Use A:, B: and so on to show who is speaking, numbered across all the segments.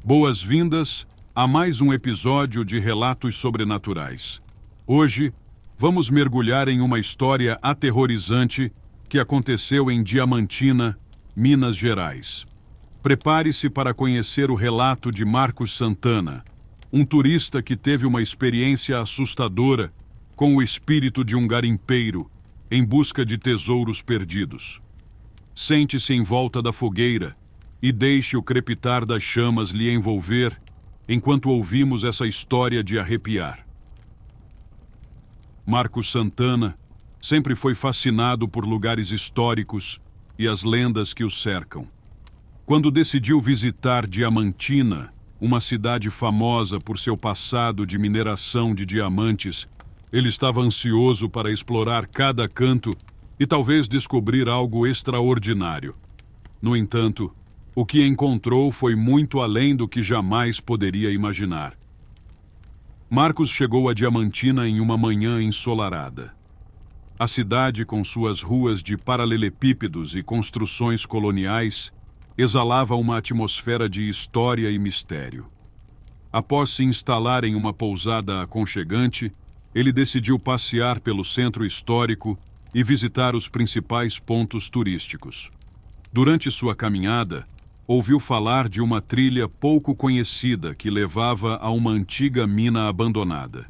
A: Boas-vindas a mais um episódio de Relatos Sobrenaturais. Hoje, vamos mergulhar em uma história aterrorizante que aconteceu em Diamantina, Minas Gerais. Prepare-se para conhecer o relato de Marcos Santana, um turista que teve uma experiência assustadora com o espírito de um garimpeiro em busca de tesouros perdidos. Sente-se em volta da fogueira e deixe o crepitar das chamas lhe envolver enquanto ouvimos essa história de arrepiar. Marcos Santana sempre foi fascinado por lugares históricos e as lendas que o cercam. Quando decidiu visitar Diamantina, uma cidade famosa por seu passado de mineração de diamantes, ele estava ansioso para explorar cada canto e talvez descobrir algo extraordinário. No entanto, o que encontrou foi muito além do que jamais poderia imaginar. Marcos chegou a Diamantina em uma manhã ensolarada. A cidade, com suas ruas de paralelepípedos e construções coloniais, exalava uma atmosfera de história e mistério. Após se instalar em uma pousada aconchegante, ele decidiu passear pelo centro histórico e visitar os principais pontos turísticos. Durante sua caminhada, ouviu falar de uma trilha pouco conhecida que levava a uma antiga mina abandonada.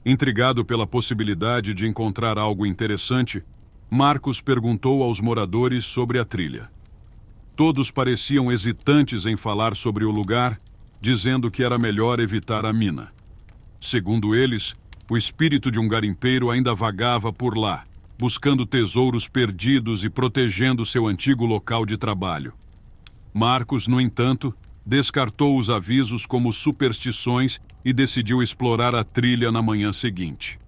A: Intrigado pela possibilidade de encontrar algo interessante, Marcos perguntou aos moradores sobre a trilha. Todos pareciam hesitantes em falar sobre o lugar, dizendo que era melhor evitar a mina. Segundo eles, o espírito de um garimpeiro ainda vagava por lá, buscando tesouros perdidos e protegendo seu antigo local de trabalho. Marcos, no entanto, descartou os avisos como superstições e decidiu explorar a trilha na manhã seguinte.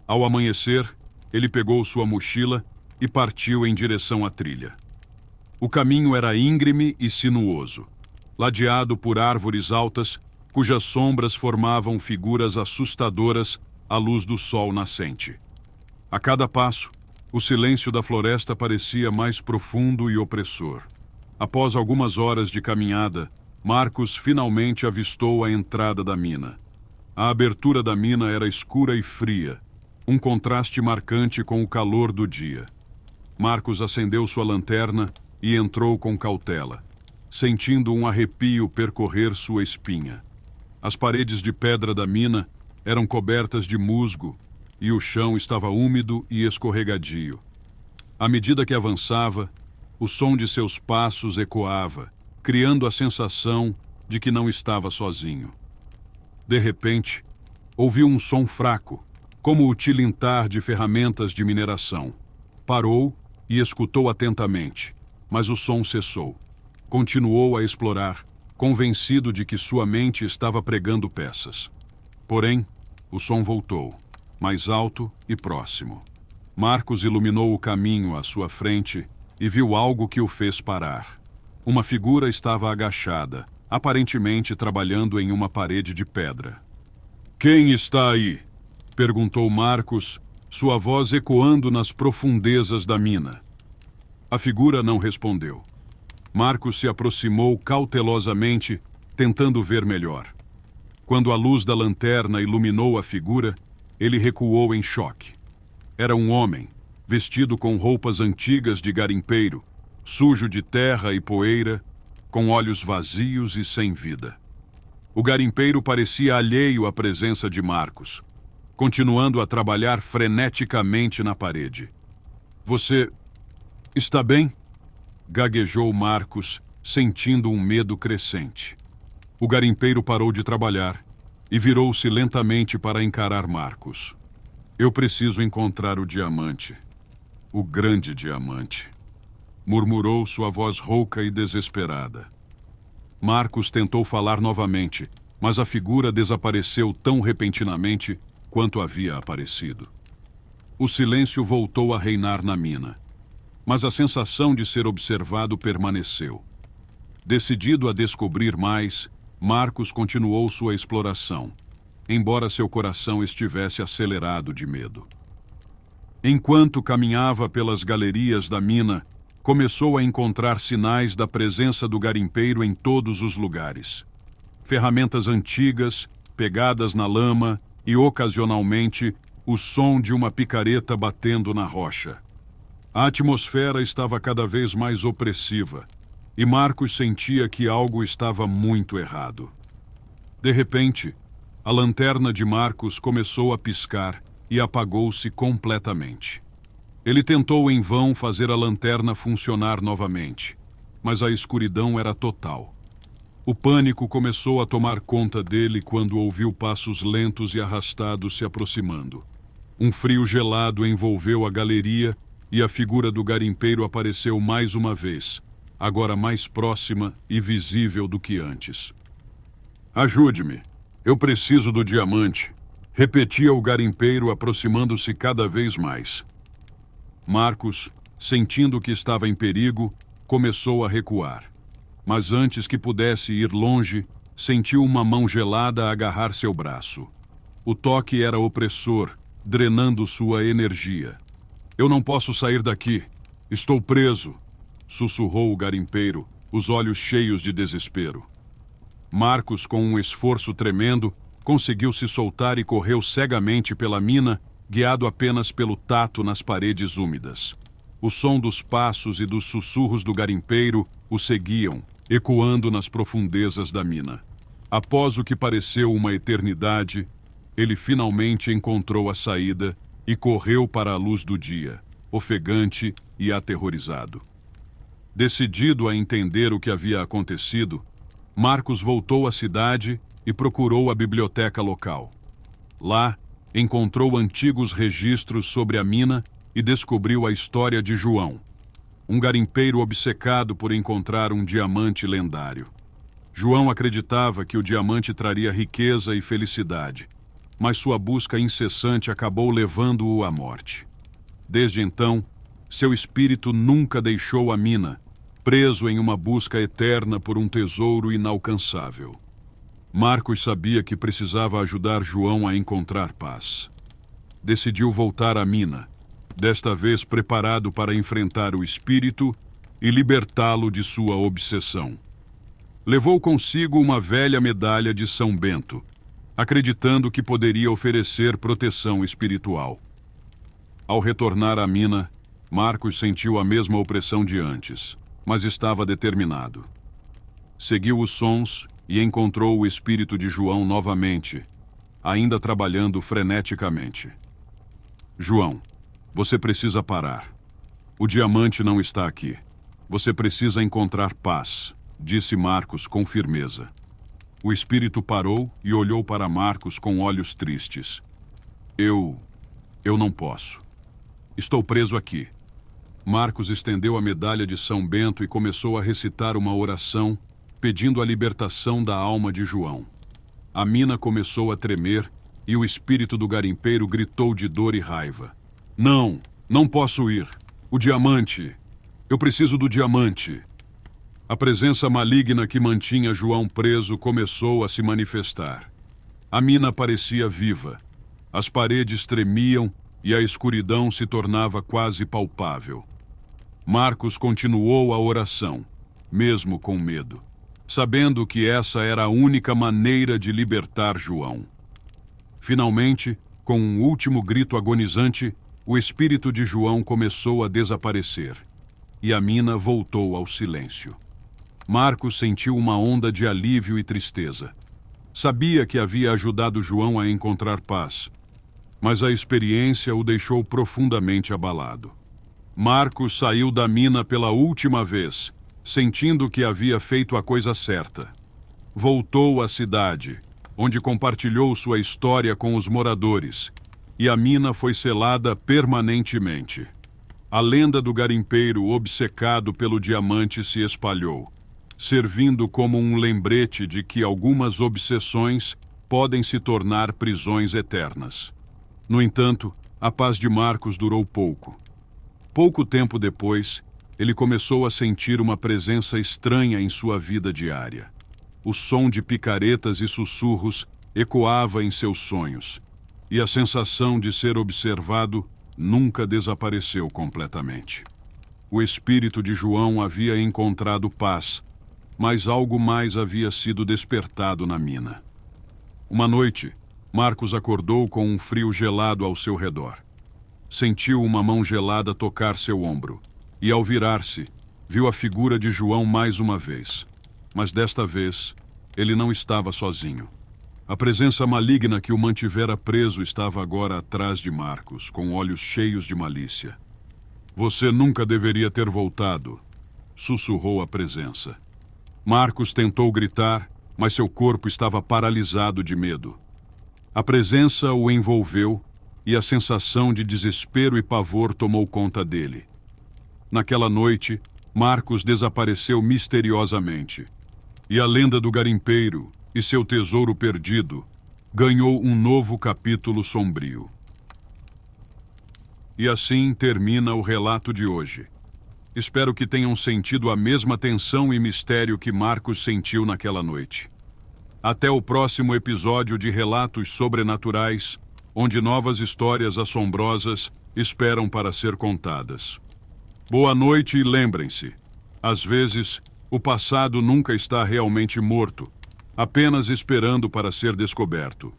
A: Ao amanhecer, ele pegou sua mochila e partiu em direção à trilha. O caminho era íngreme e sinuoso, ladeado por árvores altas, cujas sombras formavam figuras assustadoras à luz do sol nascente. A cada passo, o silêncio da floresta parecia mais profundo e opressor. Após algumas horas de caminhada, Marcos finalmente avistou a entrada da mina. A abertura da mina era escura e fria, um contraste marcante com o calor do dia. Marcos acendeu sua lanterna e entrou com cautela, sentindo um arrepio percorrer sua espinha. As paredes de pedra da mina eram cobertas de musgo e o chão estava úmido e escorregadio. À medida que avançava, o som de seus passos ecoava, criando a sensação de que não estava sozinho. De repente, ouviu um som fraco, como o tilintar de ferramentas de mineração. Parou e escutou atentamente, mas o som cessou. Continuou a explorar, convencido de que sua mente estava pregando peças. Porém, o som voltou, mais alto e próximo. Marcos iluminou o caminho à sua frente e viu algo que o fez parar. Uma figura estava agachada, aparentemente trabalhando em uma parede de pedra. "Quem está aí?" perguntou Marcos, sua voz ecoando nas profundezas da mina. A figura não respondeu. Marcos se aproximou cautelosamente, tentando ver melhor. Quando a luz da lanterna iluminou a figura, ele recuou em choque. Era um homem, vestido com roupas antigas de garimpeiro, sujo de terra e poeira, com olhos vazios e sem vida. O garimpeiro parecia alheio à presença de Marcos, continuando a trabalhar freneticamente na parede. "Você está bem?" gaguejou Marcos, sentindo um medo crescente. O garimpeiro parou de trabalhar e virou-se lentamente para encarar Marcos. "Eu preciso encontrar o diamante. O grande diamante", murmurou sua voz rouca e desesperada. Marcos tentou falar novamente, mas a figura desapareceu tão repentinamente quanto havia aparecido. O silêncio voltou a reinar na mina, mas a sensação de ser observado permaneceu. Decidido a descobrir mais, Marcos continuou sua exploração, embora seu coração estivesse acelerado de medo. Enquanto caminhava pelas galerias da mina, começou a encontrar sinais da presença do garimpeiro em todos os lugares. ferramentas antigas, pegadas na lama e, ocasionalmente, o som de uma picareta batendo na rocha. A atmosfera estava cada vez mais opressiva e Marcos sentia que algo estava muito errado. De repente, a lanterna de Marcos começou a piscar e apagou-se completamente. Ele tentou em vão fazer a lanterna funcionar novamente, mas a escuridão era total. O pânico começou a tomar conta dele quando ouviu passos lentos e arrastados se aproximando. Um frio gelado envolveu a galeria e a figura do garimpeiro apareceu mais uma vez, agora mais próxima e visível do que antes. "Ajude-me, eu preciso do diamante", repetia o garimpeiro, aproximando-se cada vez mais. Marcos, sentindo que estava em perigo, começou a recuar. Mas antes que pudesse ir longe, sentiu uma mão gelada agarrar seu braço. O toque era opressor, drenando sua energia. "Eu não posso sair daqui. Estou preso", sussurrou o garimpeiro, os olhos cheios de desespero. Marcos, com um esforço tremendo, conseguiu se soltar e correu cegamente pela mina, guiado apenas pelo tato nas paredes úmidas. O som dos passos e dos sussurros do garimpeiro o seguiam, ecoando nas profundezas da mina. Após o que pareceu uma eternidade, ele finalmente encontrou a saída e correu para a luz do dia, ofegante e aterrorizado. Decidido a entender o que havia acontecido, Marcos voltou à cidade e procurou a biblioteca local. Lá, encontrou antigos registros sobre a mina e descobriu a história de João, um garimpeiro obcecado por encontrar um diamante lendário. João acreditava que o diamante traria riqueza e felicidade, mas sua busca incessante acabou levando-o à morte. Desde então, seu espírito nunca deixou a mina, preso em uma busca eterna por um tesouro inalcançável. Marcos sabia que precisava ajudar João a encontrar paz. Decidiu voltar à mina, desta vez preparado para enfrentar o espírito e libertá-lo de sua obsessão. Levou consigo uma velha medalha de São Bento, acreditando que poderia oferecer proteção espiritual. Ao retornar à mina, Marcos sentiu a mesma opressão de antes, mas estava determinado. Seguiu os sons e encontrou o espírito de João novamente, ainda trabalhando freneticamente. "João, você precisa parar. O diamante não está aqui. Você precisa encontrar paz", disse Marcos com firmeza. O espírito parou e olhou para Marcos com olhos tristes. Eu não posso. Estou preso aqui." Marcos estendeu a medalha de São Bento e começou a recitar uma oração, pedindo a libertação da alma de João. A mina começou a tremer e o espírito do garimpeiro gritou de dor e raiva. Não posso ir. O diamante. Eu preciso do diamante." A presença maligna que mantinha João preso começou a se manifestar. A mina parecia viva. As paredes tremiam e a escuridão se tornava quase palpável. Marcos continuou a oração, mesmo com medo, sabendo que essa era a única maneira de libertar João. Finalmente, com um último grito agonizante, o espírito de João começou a desaparecer, e a mina voltou ao silêncio. Marcos sentiu uma onda de alívio e tristeza. Sabia que havia ajudado João a encontrar paz, mas a experiência o deixou profundamente abalado. Marcos saiu da mina pela última vez, sentindo que havia feito a coisa certa. Voltou à cidade, onde compartilhou sua história com os moradores, e a mina foi selada permanentemente. A lenda do garimpeiro obcecado pelo diamante se espalhou, servindo como um lembrete de que algumas obsessões podem se tornar prisões eternas. No entanto, a paz de Marcos durou pouco. Pouco tempo depois, ele começou a sentir uma presença estranha em sua vida diária. O som de picaretas e sussurros ecoava em seus sonhos, e a sensação de ser observado nunca desapareceu completamente. O espírito de João havia encontrado paz, mas algo mais havia sido despertado na mina. Uma noite, Marcos acordou com um frio gelado ao seu redor. Sentiu uma mão gelada tocar seu ombro, e ao virar-se, viu a figura de João mais uma vez. Mas desta vez, ele não estava sozinho. A presença maligna que o mantivera preso estava agora atrás de Marcos, com olhos cheios de malícia. "Você nunca deveria ter voltado", sussurrou a presença. Marcos tentou gritar, mas seu corpo estava paralisado de medo. A presença o envolveu e a sensação de desespero e pavor tomou conta dele. Naquela noite, Marcos desapareceu misteriosamente. E a lenda do garimpeiro e seu tesouro perdido ganhou um novo capítulo sombrio. E assim termina o relato de hoje. Espero que tenham sentido a mesma tensão e mistério que Marcos sentiu naquela noite. Até o próximo episódio de Relatos Sobrenaturais, onde novas histórias assombrosas esperam para ser contadas. Boa noite e lembrem-se, às vezes, o passado nunca está realmente morto, apenas esperando para ser descoberto.